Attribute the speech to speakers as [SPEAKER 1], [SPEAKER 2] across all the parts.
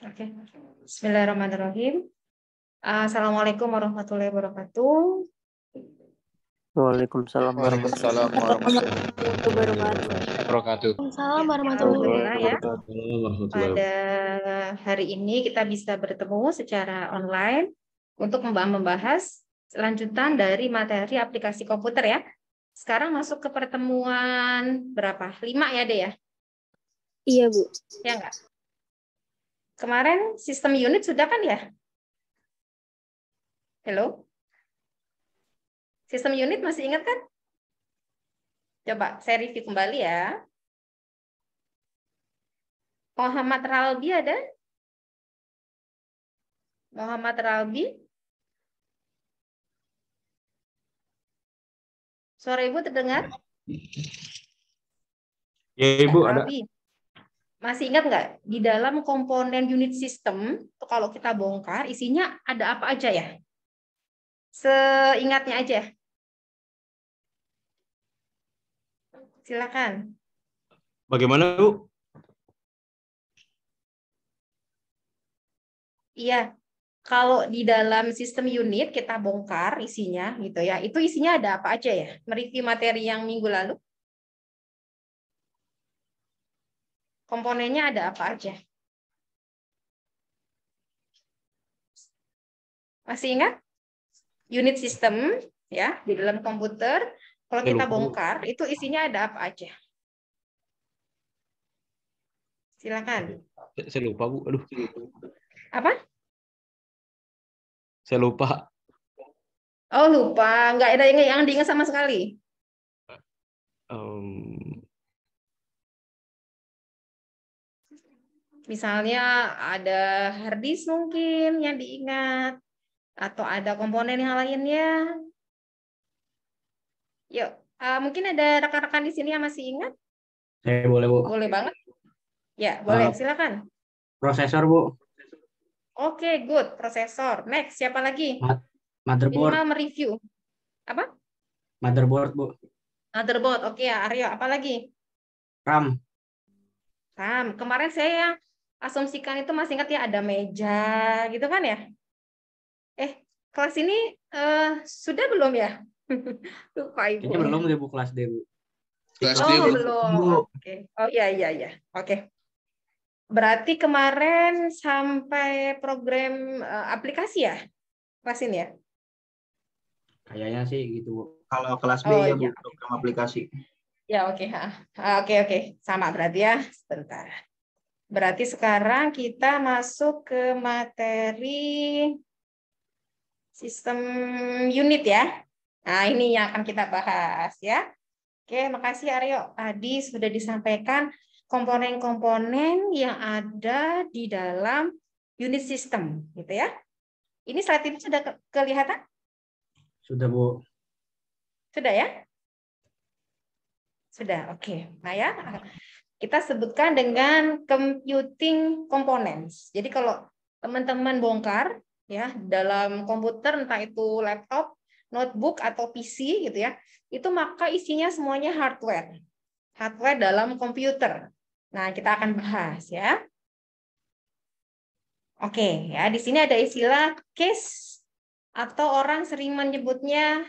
[SPEAKER 1] Oke. Bismillahirrahmanirrahim. Assalamualaikum warahmatullahi wabarakatuh.
[SPEAKER 2] Waalaikumsalam
[SPEAKER 3] Waalaikumsalam warahmatullahi wabarakatuh.
[SPEAKER 4] Waalaikumsalam warahmatullahi
[SPEAKER 1] Alhamdulillah ya.
[SPEAKER 4] wabarakatuh.
[SPEAKER 1] Pada hari ini kita bisa bertemu secara online untuk membahas lanjutan dari materi aplikasi komputer ya. Sekarang masuk ke pertemuan berapa? 5 ya, Dea? Ya?
[SPEAKER 4] Iya, Bu.
[SPEAKER 1] Ya enggak? Kemarin sistem unit sudah kan ya? Halo? Sistem unit masih ingat kan? Coba saya review kembali ya. Muhammad Ralbi ada? Muhammad Ralbi? Suara Ibu terdengar?
[SPEAKER 3] Ya, Ibu ada.
[SPEAKER 1] Ralbi. Masih ingat nggak? Di dalam komponen unit system, kalau kita bongkar, isinya ada apa aja ya? Seingatnya aja. Silakan.
[SPEAKER 3] Bagaimana, Bu?
[SPEAKER 1] Iya, kalau di dalam sistem unit kita bongkar isinya gitu ya. Itu isinya ada apa aja ya? Mereview materi yang minggu lalu. Komponennya ada apa aja? Masih ingat? Unit system ya, di dalam komputer kalau kita bongkar itu isinya ada apa aja? Silakan.
[SPEAKER 3] Saya lupa, Bu. Aduh.
[SPEAKER 1] Apa?
[SPEAKER 3] Saya lupa.
[SPEAKER 1] Oh, lupa. Nggak ada yang diingat sama sekali. Misalnya ada hard disk mungkin yang diingat. Atau ada komponen yang lainnya. Yuk, mungkin ada rekan-rekan di sini yang masih ingat?
[SPEAKER 2] Saya boleh, Bu.
[SPEAKER 1] Boleh banget. Ya, boleh. Silakan.
[SPEAKER 2] Prosesor, Bu.
[SPEAKER 1] Oke, good. Prosesor. Next, siapa lagi?
[SPEAKER 2] Motherboard.
[SPEAKER 1] Minimal mereview. Apa?
[SPEAKER 2] Motherboard, Bu.
[SPEAKER 1] Motherboard. Oke ya, Aryo. Apa lagi?
[SPEAKER 2] RAM.
[SPEAKER 1] RAM. Kemarin saya asumsikan itu masih ingat ya, ada meja gitu kan ya? Kelas ini sudah belum ya? Lupa Ibu.
[SPEAKER 2] Kayaknya belum deh, Bu, kelas D, Bu.
[SPEAKER 3] Kelas D
[SPEAKER 1] belum. Oke. Oh iya. Oke. Berarti kemarin sampai program aplikasi ya? Kelas ini ya?
[SPEAKER 2] Kayaknya sih gitu, Bu.
[SPEAKER 3] Kalau kelas B ya, Bu, program aplikasi.
[SPEAKER 1] Ya, oke. Oke. Sama berarti ya. Sebentar. Berarti sekarang kita masuk ke materi sistem unit ya. Nah, ini yang akan kita bahas ya. Oke, makasih Aryo. Tadi sudah disampaikan komponen-komponen yang ada di dalam unit system, gitu ya. Ini slide ini sudah kelihatan?
[SPEAKER 2] Sudah, Bu.
[SPEAKER 1] Sudah ya? Sudah, oke. Nah ya, kita sebutkan dengan computing components. Jadi kalau teman-teman bongkar ya dalam komputer, entah itu laptop, notebook atau PC gitu ya, itu maka isinya semuanya hardware. Hardware dalam komputer. Nah, kita akan bahas ya. Oke, ya di sini ada istilah case atau orang sering menyebutnya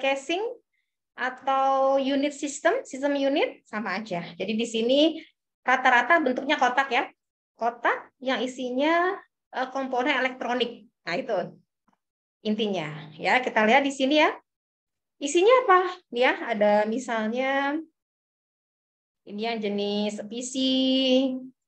[SPEAKER 1] casing atau unit system, sistem unit sama aja. Jadi di sini rata-rata bentuknya kotak ya. Kotak yang isinya komponen elektronik. Nah, itu intinya. Ya, kita lihat di sini ya. Isinya apa? Ya, ada misalnya ini yang jenis PC,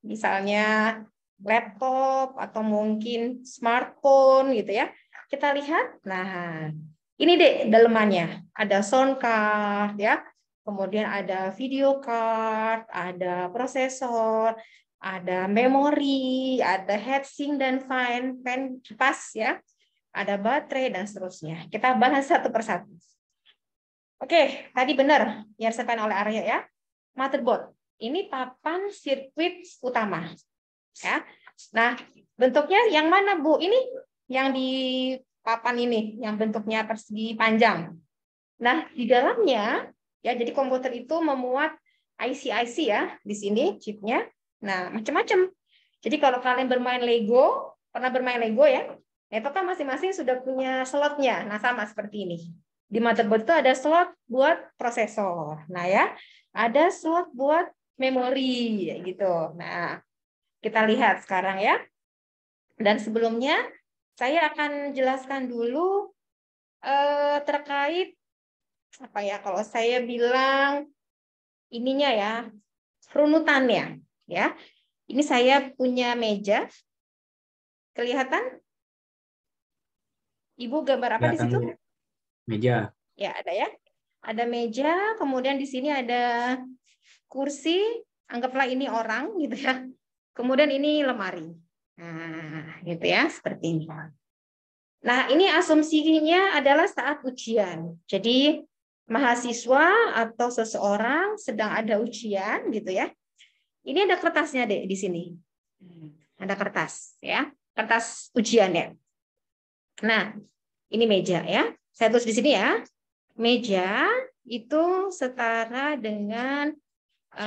[SPEAKER 1] misalnya laptop atau mungkin smartphone gitu ya. Kita lihat. Nah, ini deh dalemannya. Ada sound card ya. Kemudian ada video card, ada prosesor, ada memori, ada heatsink dan fan kipas ya. Ada baterai dan seterusnya. Kita bahas satu persatu. Oke, tadi benar yang disampaikan oleh Arya ya. Motherboard. Ini papan sirkuit utama. Ya. Nah, bentuknya yang mana, Bu? Ini yang di papan ini, yang bentuknya persegi panjang. Nah, di dalamnya, ya, jadi komputer itu memuat IC-IC ya, di sini chipnya. Nah, macam-macam. Jadi kalau kalian bermain Lego, pernah bermain Lego ya? Itu kan masing-masing sudah punya slotnya. Nah, sama seperti ini. Di motherboard itu ada slot buat prosesor. Nah, ya, ada slot buat memori gitu. Nah, kita lihat sekarang ya. Dan sebelumnya saya akan jelaskan dulu terkait apa ya? Kalau saya bilang ininya ya, runutannya ya. Ini saya punya meja. Kelihatan? Ibu gambar apa di
[SPEAKER 2] Kelihatan,
[SPEAKER 1] situ?
[SPEAKER 2] Bu. Meja.
[SPEAKER 1] Ya, ada ya. Ada meja, kemudian di sini ada kursi, anggaplah ini orang gitu ya. Kemudian ini lemari. Nah, gitu ya, seperti ini. Nah, ini asumsinya adalah saat ujian. Jadi, mahasiswa atau seseorang sedang ada ujian gitu ya. Ini ada kertasnya deh di sini. Ada kertas ya, kertas ujiannya. Nah, ini meja ya. Saya tulis di sini ya. Meja itu setara dengan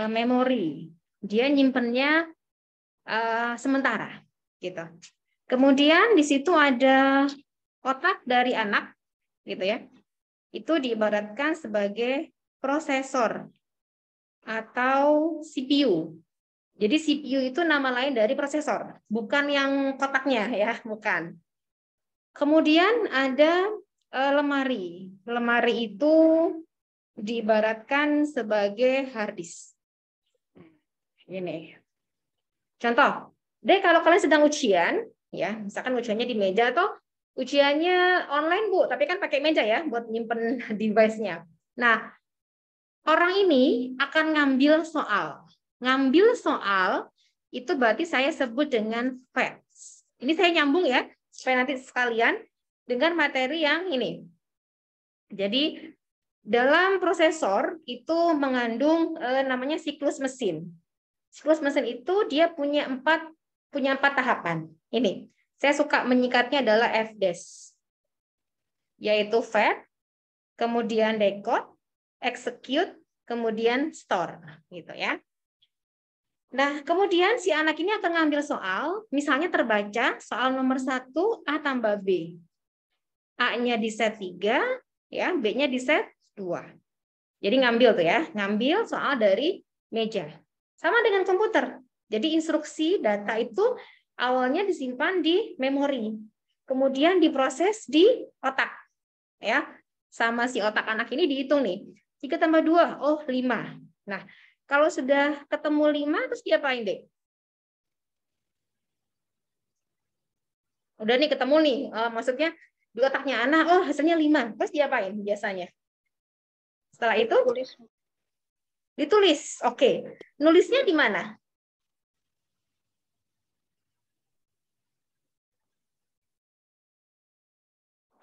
[SPEAKER 1] memori. Dia nyimpennya sementara gitu. Kemudian di situ ada otak dari anak gitu ya. Itu diibaratkan sebagai prosesor atau CPU. Jadi CPU itu nama lain dari prosesor, bukan yang kotaknya ya, bukan. Kemudian ada lemari. Lemari itu diibaratkan sebagai hard disk. Ini. Contoh, deh kalau kalian sedang ujian, ya, misalkan ujiannya di meja atau ujiannya online, Bu, tapi kan pakai meja ya buat nyimpen device-nya. Nah, orang ini akan ngambil soal. Ngambil soal itu berarti saya sebut dengan facts. Ini saya nyambung ya, supaya nanti sekalian dengan materi yang ini. Jadi dalam prosesor itu mengandung namanya siklus mesin. Siklus mesin itu dia punya empat tahapan. Ini saya suka menyingkatnya adalah FDES, yaitu fetch, kemudian decode, execute, kemudian store, gitu ya. Nah, kemudian si anak ini akan ngambil soal, misalnya terbaca soal nomor 1 A tambah B. A-nya di set 3, ya, B-nya di set 2. Jadi ngambil tuh ya, ngambil soal dari meja. Sama dengan komputer. Jadi instruksi data itu awalnya disimpan di memori, kemudian diproses di otak. Ya, sama si otak anak ini dihitung nih. 3 tambah 2, oh 5. Nah, kalau sudah ketemu 5, terus diapain, Dek? Udah nih ketemu nih, maksudnya di otaknya anak, oh hasilnya 5. Terus diapain biasanya? Setelah itu ditulis. Oke. Nulisnya di mana?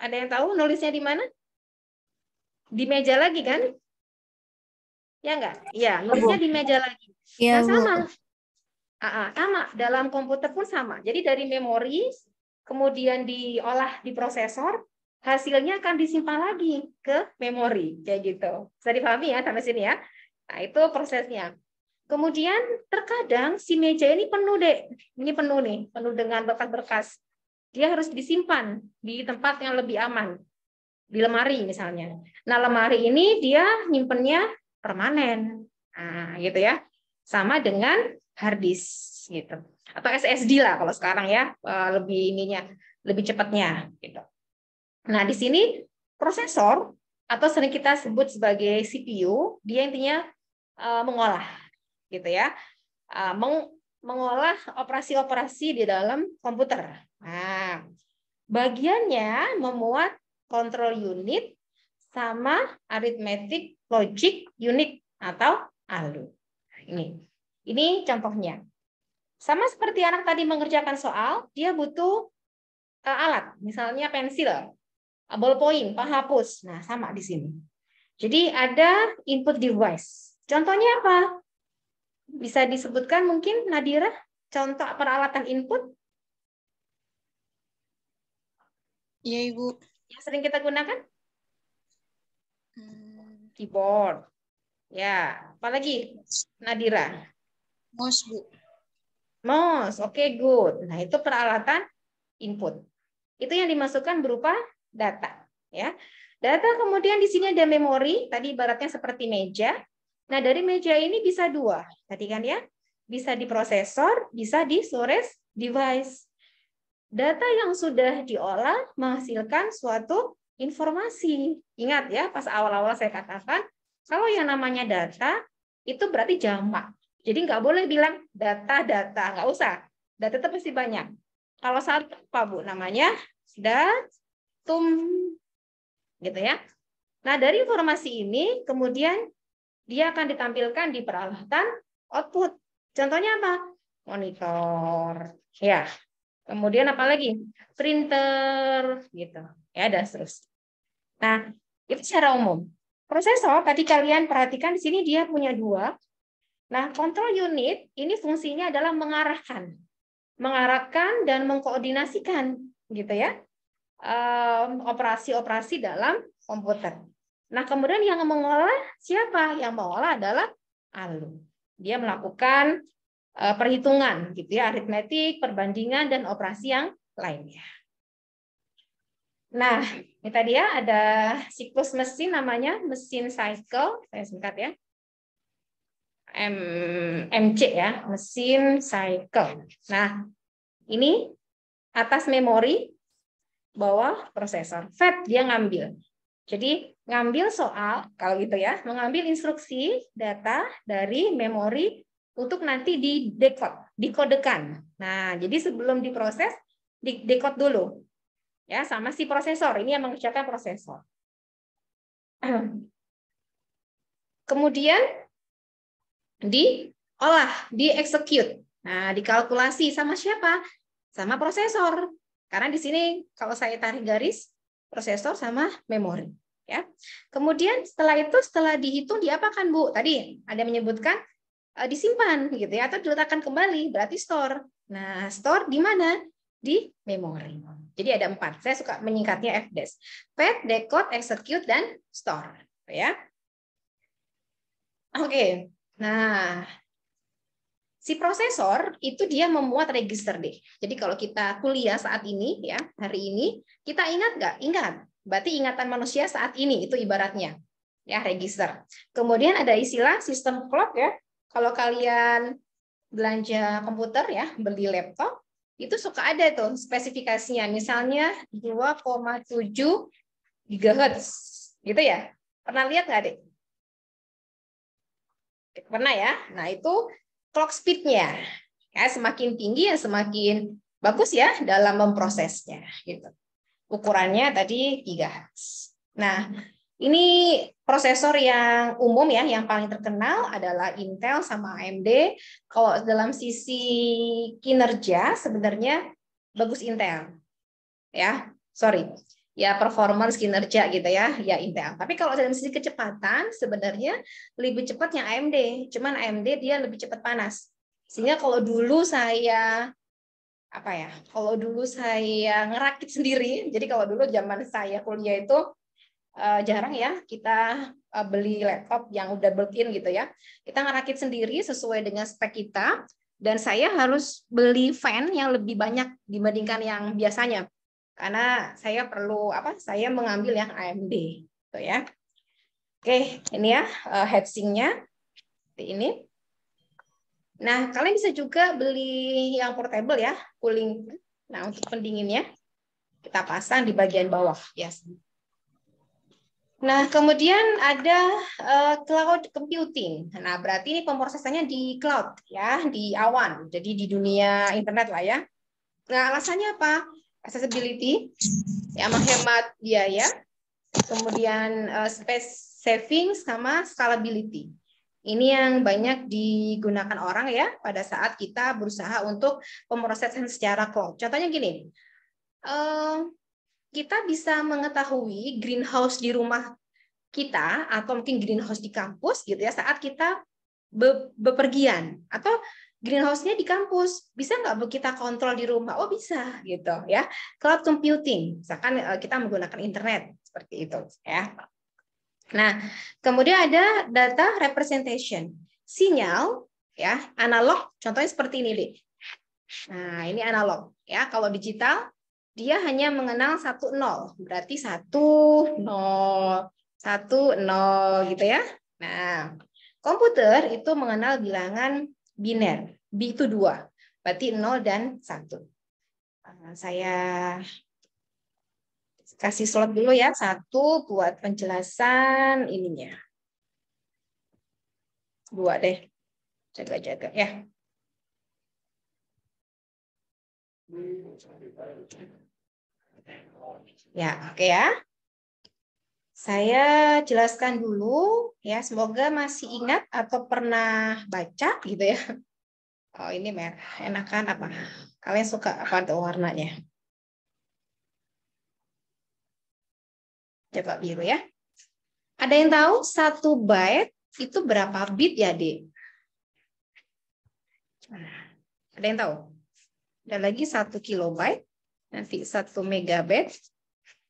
[SPEAKER 1] Ada yang tahu nulisnya di mana? Di meja lagi kan? Ya enggak? Ya, nulisnya di meja lagi.
[SPEAKER 4] Iya,
[SPEAKER 1] Nah,
[SPEAKER 4] Bu.
[SPEAKER 1] sama. Sama. Dalam komputer pun sama. Jadi dari memori, kemudian diolah di prosesor, hasilnya akan disimpan lagi ke memori. Kayak gitu. Bisa dipahami ya sampai sini ya? Nah, itu prosesnya. Kemudian terkadang si meja ini penuh, Dek. Ini penuh nih, penuh dengan berkas-berkas. Dia harus disimpan di tempat yang lebih aman. Di lemari misalnya. Nah, lemari ini dia nyimpennya permanen. Nah, gitu ya. Sama dengan hard disk gitu. Atau SSD lah kalau sekarang ya, lebih ininya, lebih cepatnya gitu. Nah, di sini prosesor atau sering kita sebut sebagai CPU, dia intinya mengolah gitu ya. Mengolah operasi-operasi di dalam komputer. Nah, bagiannya memuat control unit sama arithmetic logic unit atau ALU. Ini contohnya. Sama seperti anak tadi mengerjakan soal, dia butuh alat, misalnya pensil, ballpoint, penghapus. Nah, sama di sini. Jadi ada input device. Contohnya apa? Bisa disebutkan mungkin Nadira contoh peralatan input?
[SPEAKER 5] Iya, Ibu.
[SPEAKER 1] Yang sering kita gunakan? Keyboard. Ya, apalagi Nadira?
[SPEAKER 5] Mouse, Bu.
[SPEAKER 1] Mouse. Oke, good. Nah, itu peralatan input. Itu yang dimasukkan berupa data, ya. Data kemudian di sini ada memori, tadi ibaratnya seperti meja. Nah, dari meja ini bisa dua. Tadi kan ya, bisa di prosesor, bisa di storage device. Data yang sudah diolah menghasilkan suatu informasi. Ingat ya, pas awal-awal saya katakan, kalau yang namanya data, itu berarti jamak. Jadi nggak boleh bilang data-data, nggak usah. Data itu pasti banyak. Kalau satu apa Bu? Namanya datum, gitu ya. Nah, dari informasi ini kemudian dia akan ditampilkan di peralatan output. Contohnya apa? Monitor, ya. Kemudian apa lagi? Printer, gitu. Ya, dan seterusnya. Nah, itu secara umum. Prosesor tadi kalian perhatikan di sini dia punya dua. Nah, control unit ini fungsinya adalah mengarahkan dan mengkoordinasikan, gitu ya, operasi-operasi dalam komputer. Nah, kemudian yang mengolah siapa? Yang mengolah adalah ALU. Dia melakukan perhitungan, gitu ya, aritmetik, perbandingan, dan operasi yang lainnya. Nah, ini tadi ya ada siklus mesin namanya mesin cycle, saya singkat ya. MC ya, mesin cycle. Nah, ini atas memori, bawah prosesor. FAT dia ngambil. Jadi ngambil soal, kalau gitu ya, mengambil instruksi data dari memori untuk nanti dikodekan. Nah, jadi sebelum diproses, dikode dulu. Ya, sama si prosesor. Ini yang mengerjakan prosesor. Kemudian diolah, dieksekut. Nah, dikalkulasi sama siapa? Sama prosesor. Karena di sini kalau saya tarik garis, prosesor sama memori. Ya. Kemudian setelah itu, setelah dihitung, diapakan Bu? Tadi ada menyebutkan disimpan, gitu ya, atau diletakkan kembali, berarti store. Nah, store di mana? Di memori. Jadi ada 4. Saya suka menyingkatnya FDES. Fetch, decode, execute, dan store. Ya. Oke. Nah, si prosesor itu dia memuat register D. Jadi kalau kita kuliah saat ini, ya, hari ini, kita ingat nggak? Ingat. Berarti ingatan manusia saat ini itu ibaratnya, ya, register. Kemudian ada istilah sistem clock ya. Kalau kalian belanja komputer ya, beli laptop, itu suka ada tuh spesifikasinya, misalnya 2,7 GHz, gitu ya. Pernah lihat nggak, Dek? Pernah ya. Nah, itu clock speed-nya. Ya, semakin tinggi ya semakin bagus ya dalam memprosesnya, gitu. Ukurannya tadi 3Hz. Nah, ini prosesor yang umum ya, yang paling terkenal adalah Intel sama AMD. Kalau dalam sisi kinerja sebenarnya bagus Intel. Ya, sorry. Ya, performance kinerja gitu ya, ya Intel. Tapi kalau dalam sisi kecepatan sebenarnya lebih cepat yang AMD. Cuman AMD dia lebih cepat panas. Sehingga kalau dulu saya kalau dulu saya ngerakit sendiri. Jadi kalau dulu zaman saya kuliah itu jarang ya kita beli laptop yang udah built-in gitu ya. Kita ngerakit sendiri sesuai dengan spek kita, dan saya harus beli fan yang lebih banyak dibandingkan yang biasanya. Karena saya perlu saya mengambil yang AMD gitu ya. Oke, ini ya heatsink-nya seperti ini. Nah, kalian bisa juga beli yang portable ya, cooling. Nah, untuk pendinginnya kita pasang di bagian bawah ya. Nah, kemudian ada cloud computing. Nah, berarti ini pemrosesannya di cloud ya, di awan. Jadi di dunia internet lah ya. Nah, alasannya apa? Accessibility, ya, menghemat biaya. Kemudian space saving sama scalability. Ini yang banyak digunakan orang ya pada saat kita berusaha untuk pemrosesan secara cloud. Contohnya gini, kita bisa mengetahui greenhouse di rumah kita atau mungkin greenhouse di kampus gitu ya saat kita bepergian, atau greenhouse-nya di kampus. Bisa nggak kita kontrol di rumah? Oh bisa gitu ya. Cloud computing, misalkan kita menggunakan internet seperti itu ya. Nah, kemudian ada data representation, sinyal ya analog, contohnya seperti ini deh. Nah, ini analog ya. Kalau digital dia hanya mengenal 1 0. Berarti 1 0 1 0 gitu ya. Nah, komputer itu mengenal bilangan biner. B itu 2. Berarti 0 dan 1. Saya kasih slot dulu ya. 1 buat penjelasan ininya. 2 deh. Jaga-jaga ya. Ya, oke ya. Saya jelaskan dulu ya, semoga masih ingat atau pernah baca gitu ya. Oh, ini merah. Enakan apa? Kalian suka apa tuh warnanya? Coba biru ya. Ada yang tahu 1 byte itu berapa bit ya, Dek? Ada yang tahu? Ada lagi 1 kilobyte, nanti 1 megabyte,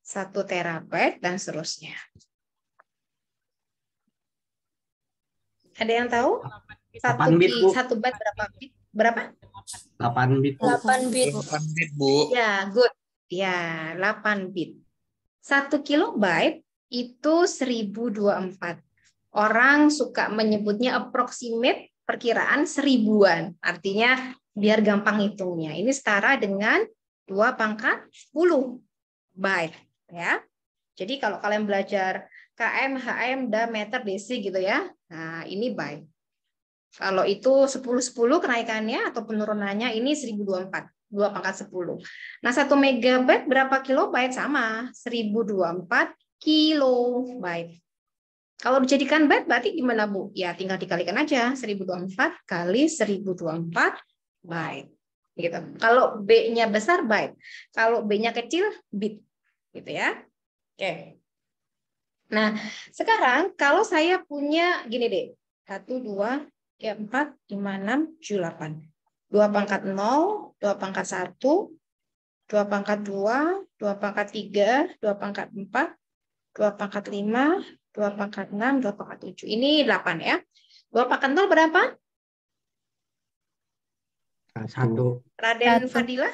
[SPEAKER 1] 1 terabyte, dan seterusnya. Ada yang tahu?
[SPEAKER 2] 8 bit, Bu.
[SPEAKER 1] 1 byte berapa bit? Berapa?
[SPEAKER 2] 8 bit.
[SPEAKER 4] 8 bit.
[SPEAKER 3] 8 bit, Bu.
[SPEAKER 1] Ya, good. Ya, 8 bit. 1 kilobyte itu 1024. Orang suka menyebutnya approximate, perkiraan 1000-an. Artinya biar gampang hitungnya. Ini setara dengan 2 pangkat 10 byte. Ya. Jadi kalau kalian belajar KM, HM, dan meter, desi gitu ya. Nah, ini byte. Kalau itu 10-10 kenaikannya atau penurunannya ini 1024. 2 pangkat 10. Nah, 1 megabyte berapa kilobyte? Sama, 1024 kilobyte. Kalau dijadikan byte berarti gimana, Bu? Ya, tinggal dikalikan aja. 1024 kali 1024 byte. Gitu. Kalau B-nya besar, byte. Kalau B-nya kecil, bit. Gitu ya. Oke. Nah, sekarang kalau saya punya, gini deh. 1, 2, 3, 4, 5, 6, 7, 8. 2 pangkat 0, 2 pangkat 1, 2 pangkat 2, 2 pangkat 3, 2 pangkat 4, 2 pangkat 5, 2 pangkat 6, 2 pangkat 7. Ini 8 ya. 2 pangkat 0 berapa?
[SPEAKER 2] 1.
[SPEAKER 1] Raden
[SPEAKER 4] 1.
[SPEAKER 1] Fadila?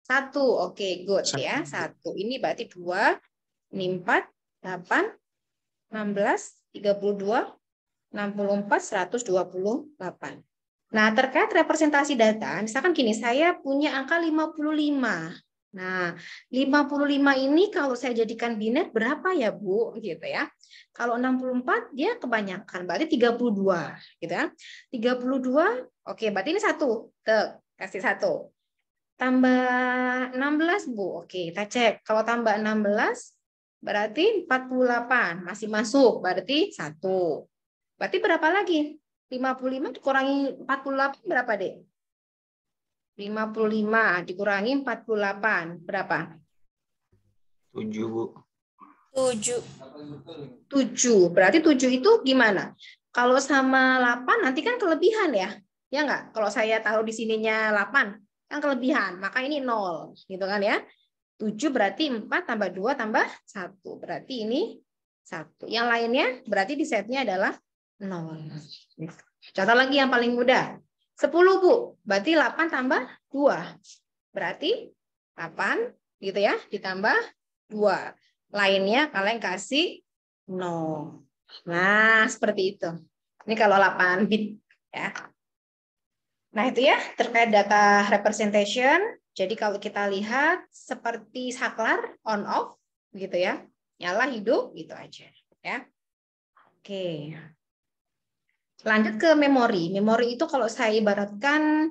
[SPEAKER 1] 1. Oke, good ya. 1. Ini berarti 2, ini 4, 8, 16, 32, 64, 128. Nah, terkait representasi data, misalkan gini, saya punya angka 55. Nah, 55 ini kalau saya jadikan biner berapa ya, Bu? Gitu ya. Kalau 64 dia kebanyakan, berarti 32, gitu ya. 32, oke, berarti ini 1. Tuh, kasih 1. Tambah 16, Bu. Oke, kita cek. Kalau tambah 16 berarti 48, masih masuk, berarti 1. Berarti berapa lagi? 55 dikurangi 48 berapa, Dek? 55 dikurangi 48 berapa?
[SPEAKER 3] 7, Bu.
[SPEAKER 4] 7.
[SPEAKER 1] 7. Berarti 7 itu gimana? Kalau sama 8 nanti kan kelebihan ya. Ya enggak? Kalau saya taruh di sininya 8 kan kelebihan, maka ini 0 gitu kan ya. 7 berarti 4 tambah 2 tambah 1. Berarti ini 1. Yang lainnya berarti di setnya adalah 0. Contoh lagi yang paling mudah. 10, Bu. Berarti 8 tambah 2. Berarti 8 gitu ya, ditambah 2. Lainnya kalian kasih 0. Nah, seperti itu. Ini kalau 8 bit ya. Nah, itu ya terkait data representation. Jadi kalau kita lihat seperti saklar on off gitu ya. Nyala hidup gitu aja ya. Oke. Lanjut ke memori. Memori itu kalau saya ibaratkan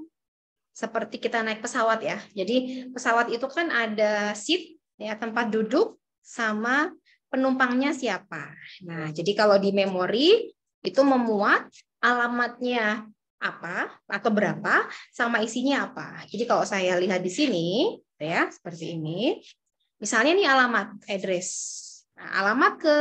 [SPEAKER 1] seperti kita naik pesawat ya. Jadi pesawat itu kan ada seat ya, tempat duduk sama penumpangnya siapa. Nah, jadi kalau di memori itu memuat alamatnya apa atau berapa sama isinya apa. Jadi kalau saya lihat di sini ya seperti ini. Misalnya nih alamat address. Nah, alamat ke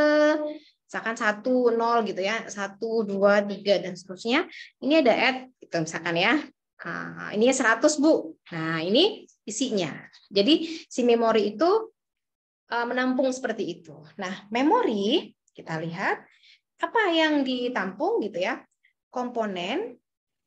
[SPEAKER 1] misalkan 1, 0 gitu ya, 1, 2, 3 dan seterusnya. Ini ada add gitu misalkan ya. Nah, ini 100, Bu. Nah, ini isinya. Jadi si memori itu menampung seperti itu. Nah, memori kita lihat apa yang ditampung gitu ya. Komponen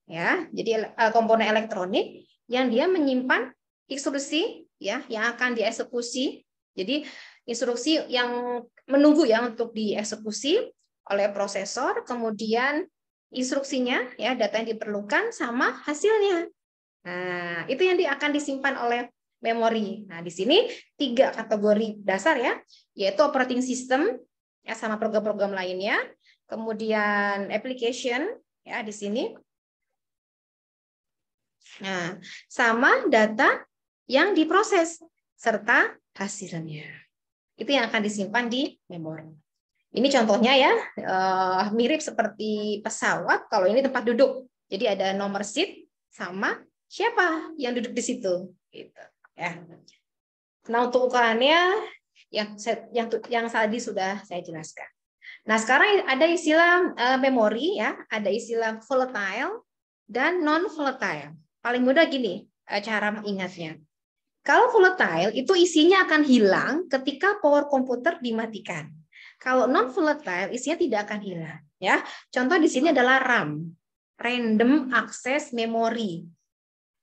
[SPEAKER 1] ya. Jadi komponen elektronik yang dia menyimpan instruksi ya yang akan dieksekusi. Jadi instruksi yang menunggu ya untuk dieksekusi oleh prosesor, kemudian instruksinya ya data yang diperlukan sama hasilnya. Nah, itu yang akan disimpan oleh memori. Nah, di sini 3 kategori dasar ya, yaitu operating system ya sama program-program lainnya, kemudian application ya di sini. Nah, sama data yang diproses serta hasilnya. Itu yang akan disimpan di memori. Ini contohnya ya, mirip seperti pesawat, kalau ini tempat duduk. Jadi ada nomor seat sama siapa yang duduk di situ. Gitu, ya. Nah, untuk ukurannya yang tadi sudah saya jelaskan. Nah, sekarang ada istilah memori ya, ada istilah volatile dan non volatile. Paling mudah gini cara mengingatnya. Kalau volatile itu isinya akan hilang ketika power komputer dimatikan. Kalau non volatile isinya tidak akan hilang ya. Contoh di sini adalah RAM, random access memory.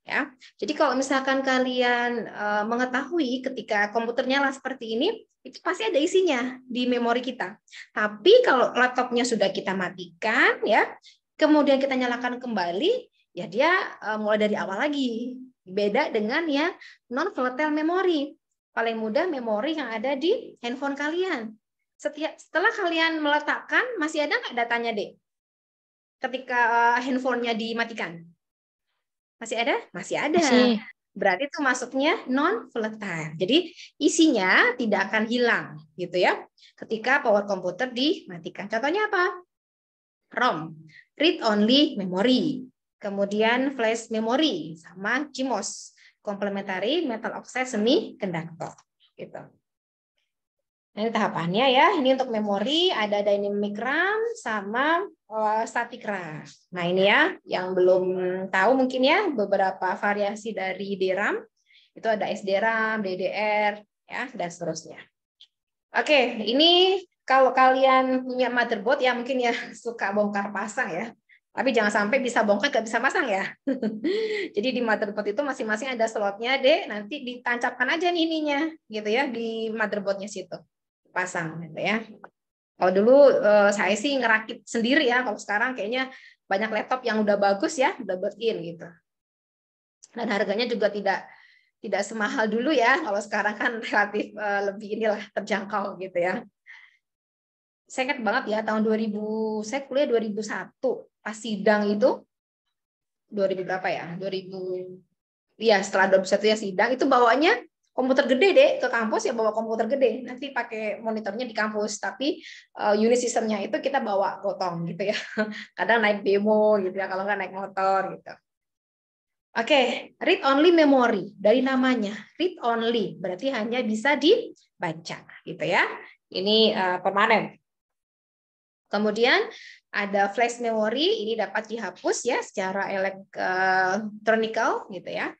[SPEAKER 1] Ya. Jadi kalau misalkan kalian mengetahui ketika komputer nyala seperti ini, itu pasti ada isinya di memori kita. Tapi kalau laptopnya sudah kita matikan ya, kemudian kita nyalakan kembali, ya dia mulai dari awal lagi. Beda dengan yang non volatile memory. Paling mudah memori yang ada di handphone kalian. Setelah kalian meletakkan, masih ada nggak datanya, Dek? Ketika handphonenya dimatikan? Masih ada? Masih ada.
[SPEAKER 4] Masih.
[SPEAKER 1] Berarti itu masuknya non volatile. Jadi isinya tidak akan hilang gitu ya. Ketika power komputer dimatikan. Contohnya apa? ROM, read only memory. Kemudian flash memory sama CMOS, complementary metal oxide semiconductor gitu. Ini tahapannya ya. Ini untuk memori ada dynamic RAM sama static RAM. Nah, ini ya yang belum tahu mungkin ya beberapa variasi dari DRAM. Itu ada SDRAM, DDR ya dan seterusnya. Oke, ini kalau kalian punya motherboard ya mungkin ya suka bongkar pasang ya. Tapi jangan sampai bisa bongkar nggak bisa pasang ya. Jadi di motherboard itu masing-masing ada slotnya, Dek. Nanti ditancapkan aja nih ininya gitu ya di motherboardnya situ. Pasang gitu ya. Kalau dulu saya sih ngerakit sendiri ya. Kalau sekarang kayaknya banyak laptop yang udah bagus ya, udah built-in gitu. Dan harganya juga tidak semahal dulu ya. Kalau sekarang kan relatif lebih inilah terjangkau gitu ya. Saya ingat banget ya tahun 2000, saya kuliah 2001, pas sidang itu 2000 berapa ya? 2000 ya setelah 2001 ya sidang itu bawanya komputer gede deh ke kampus ya bawa komputer gede. Nanti pakai monitornya di kampus tapi unit sistemnya itu kita bawa gotong gitu ya. Kadang naik bemo gitu ya kalau nggak naik motor gitu. Oke, read only memory dari namanya read only berarti hanya bisa dibaca gitu ya. Ini permanen. Kemudian ada flash memory, ini dapat dihapus ya secara elektronikal gitu ya.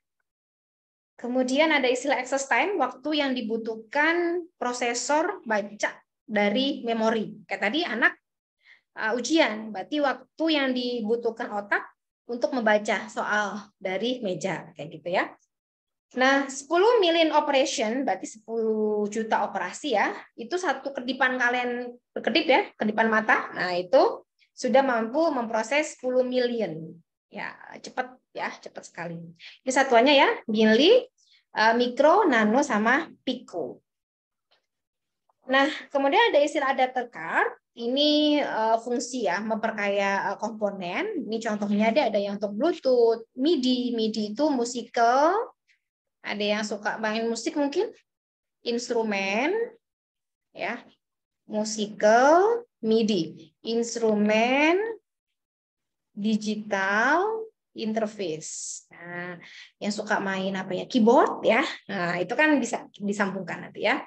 [SPEAKER 1] Kemudian ada istilah access time, waktu yang dibutuhkan prosesor baca dari memori. Kayak tadi anak ujian, berarti waktu yang dibutuhkan otak untuk membaca soal dari meja kayak gitu ya. Nah, 10 million operation, berarti 10 juta operasi ya, itu satu kedipan kalian berkedip ya, kedipan mata. Nah, itu sudah mampu memproses 10 million. Ya, cepat ya, cepat sekali. Ini satuannya ya, milli, mikro, nano, sama pico. Nah, kemudian ada istilah adapter card. Ini fungsi ya, memperkaya komponen. Ini contohnya ada yang untuk Bluetooth, MIDI. MIDI itu musical. Ada yang suka main musik mungkin, instrumen, ya, musical, MIDI, instrumen, digital, interface. Nah, yang suka main apa ya, keyboard ya, nah itu kan bisa disambungkan nanti ya.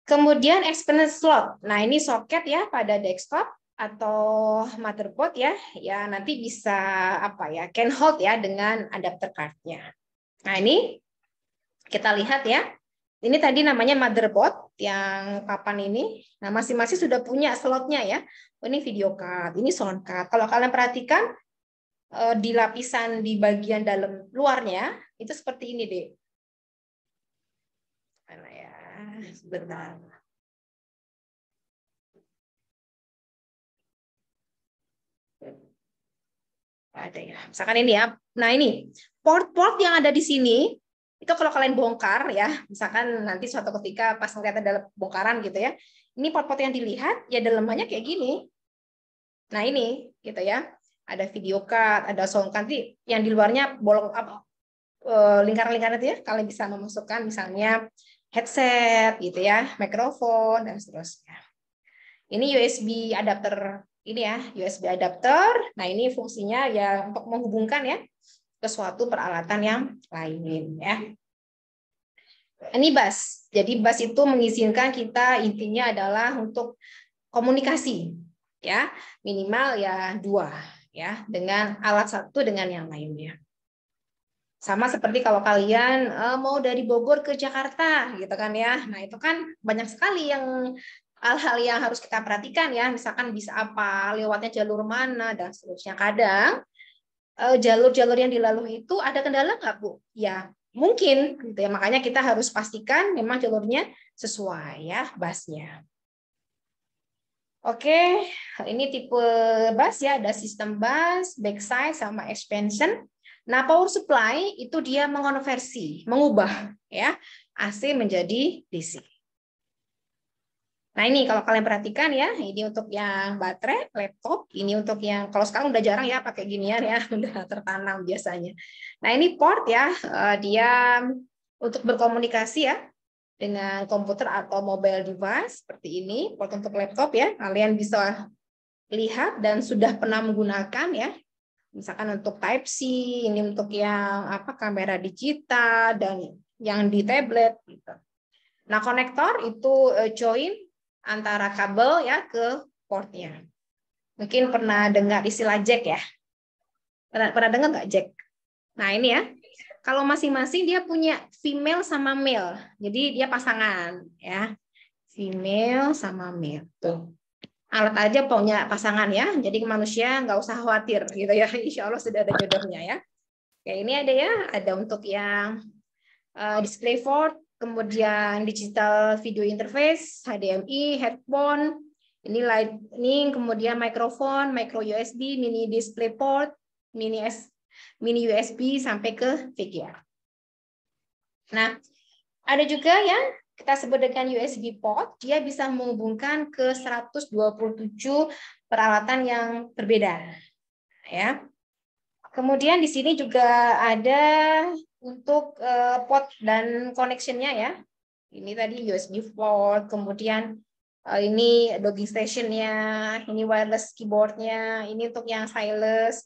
[SPEAKER 1] Kemudian external slot. Nah ini soket ya pada desktop atau motherboard ya, ya nanti bisa apa ya, can hold ya dengan adapter cardnya. Nah, ini kita lihat ya. Ini tadi namanya motherboard yang papan ini. Nah, masing-masing sudah punya slotnya ya. Oh, ini video card, ini sound card. Kalau kalian perhatikan, di lapisan di bagian dalam luarnya itu seperti ini deh. Mana ya? Sebentar. Ada ya. Misalkan ini ya. Nah ini port-port yang ada di sini itu kalau kalian bongkar ya, misalkan nanti suatu ketika pas ngeliat ada bongkaran gitu ya, ini port-port yang dilihat ya dalamannya kayak gini. Nah ini gitu ya. Ada video card, ada sound card, yang di luarnya bolong apa lingkaran-lingkaran itu ya, kalian bisa memasukkan misalnya headset gitu ya, mikrofon dan seterusnya. Ini USB adapter ini ya, USB adapter. Nah, ini fungsinya ya untuk menghubungkan ya ke suatu peralatan yang lain ya. Ini bus. Jadi bus itu mengizinkan kita intinya adalah untuk komunikasi ya, minimal ya 2 ya, dengan alat satu dengan yang lainnya. Sama seperti kalau kalian mau dari Bogor ke Jakarta gitu kan ya. Nah, itu kan banyak sekali yang hal-hal yang harus kita perhatikan ya. Misalkan bisa apa, lewatnya jalur mana dan seterusnya. Kadang jalur-jalur yang dilalui itu ada kendala nggak, Bu? Ya, mungkin gitu ya. Makanya kita harus pastikan memang jalurnya sesuai ya busnya. Oke, ini tipe bus ya, ada sistem bus, backside sama expansion. Nah, power supply itu dia mengonversi, mengubah ya AC menjadi DC. Nah, ini kalau kalian perhatikan ya, ini untuk yang baterai, laptop, ini untuk yang kalau sekarang udah jarang ya pakai ginian ya, udah tertanam biasanya. Nah, ini port ya, dia untuk berkomunikasi ya dengan komputer atau mobile device seperti ini, port untuk laptop ya. Kalian bisa lihat dan sudah pernah menggunakan ya. Misalkan untuk Type-C, ini untuk yang apa kamera digital dan yang di tablet gitu. Nah, konektor itu join antara kabel ya ke portnya. Mungkin pernah dengar istilah jack ya? Pernah dengar nggak jack? Nah, ini ya. Kalau masing-masing dia punya female sama male. Jadi dia pasangan ya. Female sama male. Tuh. Alat aja punya pasangan ya. Jadi manusia nggak usah khawatir gitu ya. Insya Allah sudah ada jodohnya ya. Kayak ini ada ya. Ada untuk yang display port, kemudian digital video interface, HDMI, headphone, ini lightning, kemudian mikrofon, micro USB, mini display port, mini USB sampai ke VGA. Nah, ada juga yang kita sebut dengan USB port, dia bisa menghubungkan ke 127 peralatan yang berbeda. Ya. Kemudian di sini juga ada untuk port dan connection-nya ya. Ini tadi USB port, kemudian ini docking station-nya, ini wireless keyboard-nya, ini untuk yang stylus.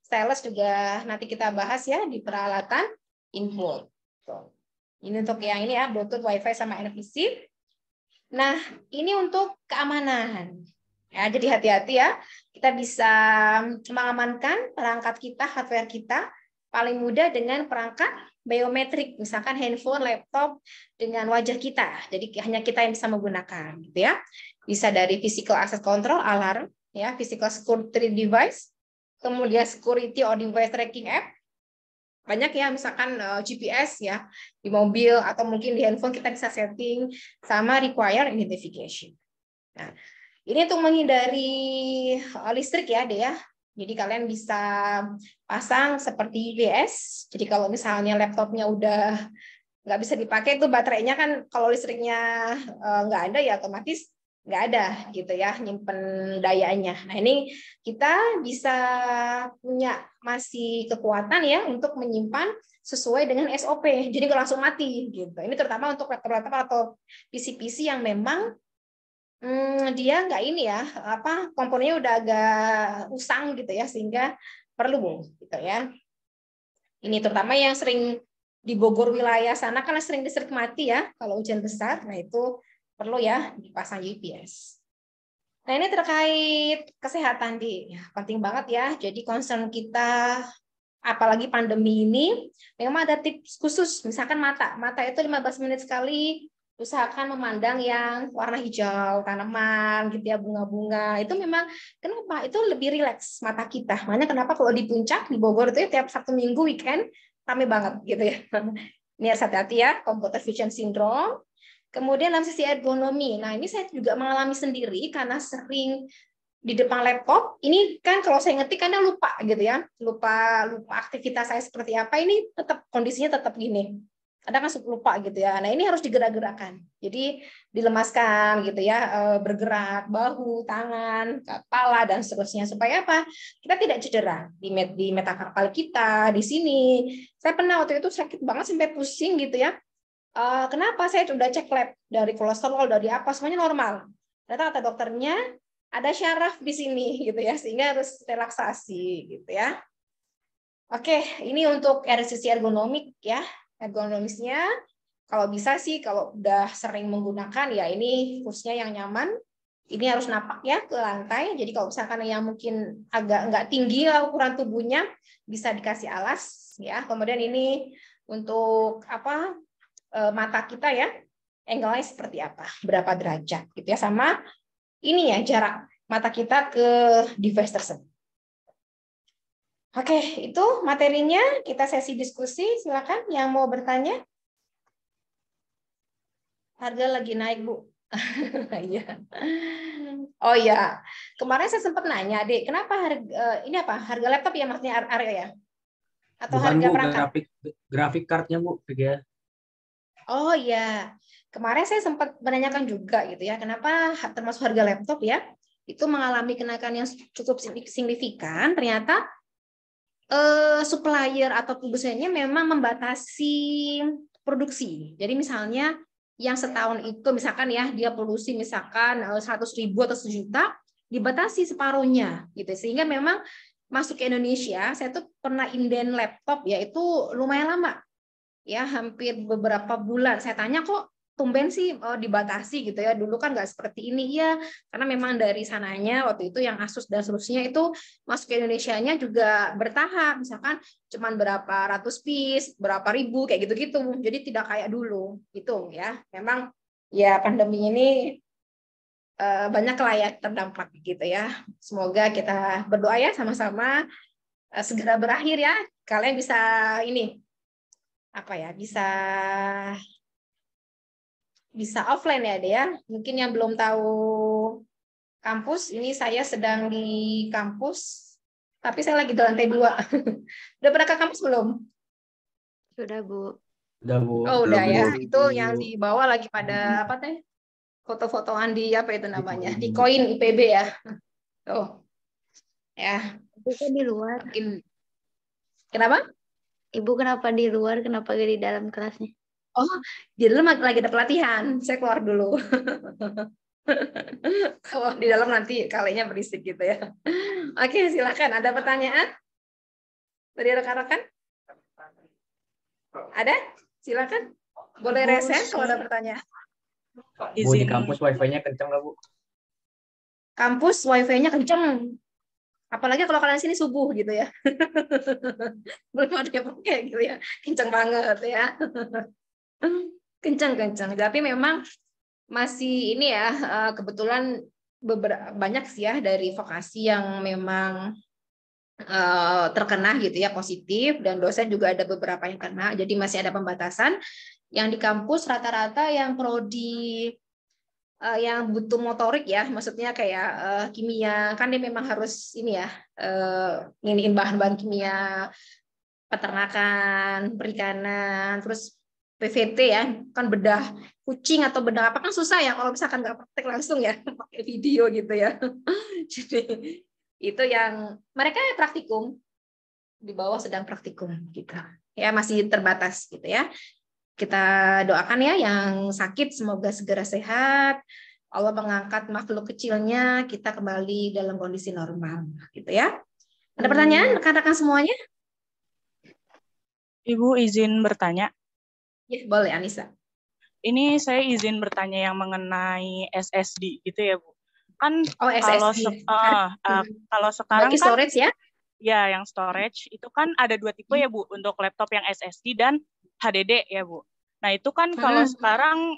[SPEAKER 1] Stylus juga nanti kita bahas ya di peralatan input. Ini untuk yang ini ya, Bluetooth, Wi-Fi, sama NFC. Nah, ini untuk keamanan. Ya, jadi hati-hati ya. Kita bisa mengamankan perangkat kita, hardware kita, paling mudah dengan perangkat biometrik, misalkan handphone, laptop, dengan wajah kita. Jadi hanya kita yang bisa menggunakan, gitu ya. Bisa dari physical access control, alarm, ya, physical security device, kemudian security or device tracking app. Banyak ya, misalkan GPS ya di mobil atau mungkin di handphone kita bisa setting, sama require identification. Nah, ini untuk menghindari listrik ya, deh ya. Jadi kalian bisa pasang seperti UPS. Jadi kalau misalnya laptopnya udah nggak bisa dipakai, itu baterainya kan kalau listriknya nggak ada ya otomatis nggak ada gitu ya, nyimpen dayanya. Nah, ini kita bisa punya masih kekuatan ya untuk menyimpan sesuai dengan SOP. Jadi nggak langsung mati gitu. Ini terutama untuk laptop-laptop atau PC-PC yang memang dia nggak ini ya, apa komponennya udah agak usang gitu ya, sehingga perlu gitu ya. Ini terutama yang sering di Bogor wilayah sana kan sering listrik mati ya kalau hujan besar. Nah, itu perlu ya dipasang UPS. Nah, ini terkait kesehatan ya, penting banget ya. Jadi concern kita apalagi pandemi ini memang ada tips khusus, misalkan mata itu 15 menit sekali usahakan memandang yang warna hijau, tanaman gitu ya, bunga-bunga. Itu memang kenapa? Itu lebih rileks mata kita. Makanya kenapa kalau di puncak di Bogor itu ya, tiap Sabtu Minggu weekend rame banget gitu ya. Ini harus hati-hati ya, computer vision syndrome. Kemudian dalam sisi ergonomi. Nah, ini saya juga mengalami sendiri karena sering di depan laptop. Ini kan kalau saya ngetik kadang lupa gitu ya. Lupa aktivitas saya seperti apa. Ini tetap kondisinya tetap gini. Kadang kan lupa gitu ya. Nah, ini harus digerak-gerakan. Jadi dilemaskan gitu ya, bergerak bahu, tangan, kepala dan seterusnya supaya apa? Kita tidak cedera di metakarpal kita, di sini. Saya pernah waktu itu sakit banget sampai pusing gitu ya. Kenapa? Saya sudah cek lab dari kolesterol, dari apa semuanya normal. Ternyata kata dokternya ada syaraf di sini gitu ya, sehingga harus relaksasi gitu ya. Oke, ini untuk sisi ergonomik ya. Ergonomisnya kalau bisa sih kalau udah sering menggunakan ya ini kursinya yang nyaman. Ini harus napak ya ke lantai. Jadi kalau misalkan yang mungkin agak nggak tinggi lah ukuran tubuhnya bisa dikasih alas ya. Kemudian ini untuk apa mata kita ya, angle-nya seperti apa, berapa derajat gitu ya, sama ini ya jarak mata kita ke device tersebut. Oke, itu materinya. Kita sesi diskusi. Silakan yang mau bertanya. Harga lagi naik, Bu. Iya. Oh ya, kemarin saya sempat nanya, Dek, kenapa ini apa? Harga laptop ya maksudnya Arya ya? Atau
[SPEAKER 2] Bukan
[SPEAKER 1] harga
[SPEAKER 2] Bu,
[SPEAKER 1] perangkat?
[SPEAKER 2] grafik cardnya Bu, VGA.
[SPEAKER 1] Oh ya, kemarin saya sempat menanyakan juga gitu ya, kenapa termasuk harga laptop ya, itu mengalami kenaikan yang cukup signifikan. Ternyata supplier atau produsennya memang membatasi produksi. Jadi misalnya yang setahun itu misalkan ya dia produksi misalkan 100.000 atau 1 juta, dibatasi separuhnya gitu. Sehingga memang masuk ke Indonesia, saya tuh pernah inden laptop ya itu lumayan lama. Ya, hampir beberapa bulan. Saya tanya kok tumben sih dibatasi gitu ya. Dulu kan nggak seperti ini ya, karena memang dari sananya waktu itu yang Asus dan seterusnya itu masuk ke Indonesianya juga bertahap. Misalkan cuman berapa ratus piece, berapa ribu kayak gitu-gitu. Jadi tidak kayak dulu gitu ya. Memang ya pandemi ini banyak lah ya terdampak gitu ya. Semoga kita berdoa ya sama-sama segera berakhir ya. Kalian bisa ini apa ya, bisa offline ya dia. Mungkin yang belum tahu kampus, ini saya sedang di kampus, tapi saya lagi di lantai 2. Udah pernah ke kampus belum?
[SPEAKER 4] Sudah, Bu.
[SPEAKER 2] Udah Bu.
[SPEAKER 1] Oh udah
[SPEAKER 3] Belum,
[SPEAKER 1] ya,
[SPEAKER 3] Bu.
[SPEAKER 1] itu yang di bawah lagi pada apa teh? Foto-fotoan di apa itu namanya? Di koin IPB ya. Tuh. Ya,
[SPEAKER 4] Ibu kan di luar.
[SPEAKER 1] makin kenapa?
[SPEAKER 4] Ibu kenapa di luar? Kenapa gak di dalam kelasnya?
[SPEAKER 1] Oh, di dalam lagi ada pelatihan. Saya keluar dulu. Kalau di dalam nanti kalinya berisik gitu ya. Oke, silakan. Ada pertanyaan dari rekan-rekan? Ada? Silakan. Boleh resen kalau ada pertanyaan.
[SPEAKER 2] Bu, di kampus wifi-nya kencang nggak Bu?
[SPEAKER 1] Kampus wifi-nya kenceng. Apalagi kalau kalian sini subuh gitu ya. Belum ada yang pakai gitu ya. Kenceng banget ya. Kenceng-kenceng. Tapi memang masih ini ya, kebetulan banyak sih ya dari vokasi yang memang terkena gitu ya positif, dan dosen juga ada beberapa yang kena. Jadi masih ada pembatasan. Yang di kampus rata-rata yang prodi yang butuh motorik ya, maksudnya kayak kimia, kan dia memang harus ini ya, nginiin bahan-bahan kimia, peternakan, perikanan, terus PVT ya, kan bedah kucing atau bedah apa kan susah ya kalau misalkan nggak praktek langsung ya, pakai video gitu ya. Jadi itu yang mereka praktikum, di bawah sedang praktikum gitu. Ya masih terbatas gitu ya. Kita doakan ya yang sakit semoga segera sehat. Allah mengangkat makhluk kecilnya, kita kembali dalam kondisi normal gitu ya. Ada pertanyaan rekan-rekan semuanya?
[SPEAKER 6] Ibu izin bertanya.
[SPEAKER 1] Ya, boleh Anissa.
[SPEAKER 6] Ini saya izin bertanya yang mengenai SSD gitu ya, Bu. Kan
[SPEAKER 1] Oh, SSD.
[SPEAKER 6] kalau sekarang
[SPEAKER 1] Bagi
[SPEAKER 6] kan
[SPEAKER 1] storage ya?
[SPEAKER 6] ya yang storage itu kan ada 2 tipe ya, Bu, untuk laptop yang SSD dan HDD ya, Bu. Nah, itu kan kalau sekarang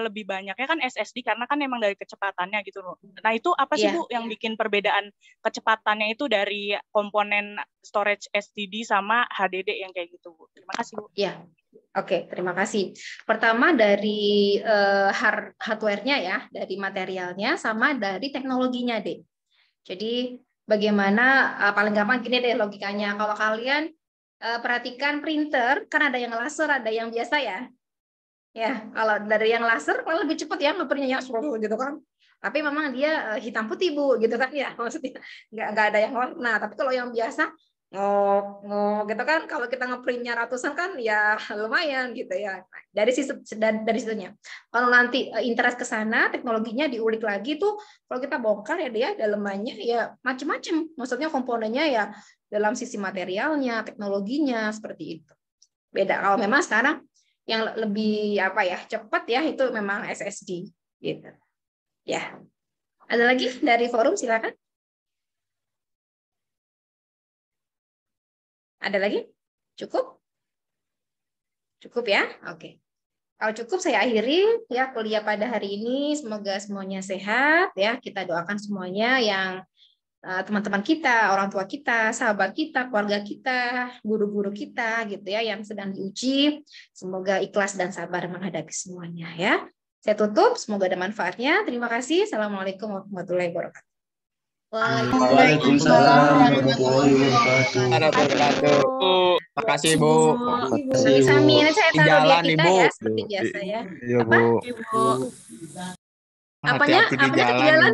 [SPEAKER 6] lebih banyaknya kan SSD karena kan emang dari kecepatannya gitu loh. Nah, itu apa sih
[SPEAKER 1] Iya.
[SPEAKER 6] Bu yang bikin perbedaan kecepatannya itu dari komponen storage SSD sama HDD yang kayak gitu, Bu? Terima kasih, Bu.
[SPEAKER 1] Ya, oke, terima kasih. Pertama dari hardware-nya ya, dari materialnya sama dari teknologinya, Dek. Jadi bagaimana paling gampang gini deh logikanya. Kalau kalian perhatikan printer, kan ada yang laser, ada yang biasa ya. Ya, kalau dari yang laser kalau lebih cepat ya ngeprintnya ya gitu kan. Tapi memang dia hitam putih Bu, gitu kan ya. Maksudnya nggak ada yang warna. Tapi kalau yang biasa ngok gitu kan, kalau kita ngeprintnya ratusan kan ya lumayan gitu ya. Nah, dari situnya. Kalau nanti interest ke sana, teknologinya diulik lagi tuh, kalau kita bongkar ya dia dalemannya ya macam-macam. Maksudnya komponennya ya dalam sisi materialnya, teknologinya seperti itu. Beda kalau memang sekarang yang lebih apa ya cepat ya itu memang SSD gitu. Ya. Ada lagi dari forum silakan. Ada lagi? Cukup? Cukup ya? Oke. Kalau cukup saya akhiri ya kuliah pada hari ini. Semoga semuanya sehat ya. Kita doakan semuanya yang teman-teman kita, orang tua kita, sahabat kita, keluarga kita, guru-guru kita gitu ya yang sedang diuji. Semoga ikhlas dan sabar menghadapi semuanya ya. Saya tutup, semoga ada manfaatnya. Terima kasih. Assalamualaikum warahmatullahi wabarakatuh.
[SPEAKER 3] Waalaikumsalam warahmatullahi wabarakatuh. Makasih Bu.
[SPEAKER 1] Sami-sami ini saya
[SPEAKER 3] Di
[SPEAKER 1] taruh
[SPEAKER 3] jalan
[SPEAKER 1] dia
[SPEAKER 3] nih,
[SPEAKER 1] kita
[SPEAKER 3] Bu.
[SPEAKER 1] ya seperti biasa ya.
[SPEAKER 3] Iya
[SPEAKER 1] Apa?
[SPEAKER 3] Bu.
[SPEAKER 1] Apanya?
[SPEAKER 3] Hati-hati di
[SPEAKER 1] Apanya di
[SPEAKER 3] jalan.
[SPEAKER 1] jalan?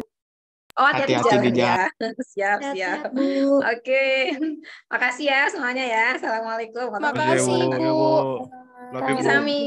[SPEAKER 1] Oh, hati-hati
[SPEAKER 3] Hati-hati di
[SPEAKER 1] jalan ya. Siap, siap.
[SPEAKER 4] Bu.
[SPEAKER 1] Oke. Makasih ya semuanya ya. Assalamualaikum warahmatullahi
[SPEAKER 5] Makasih,
[SPEAKER 1] wabarakatuh.
[SPEAKER 5] Bu.
[SPEAKER 3] Love you, Bu.
[SPEAKER 1] Sami-sami.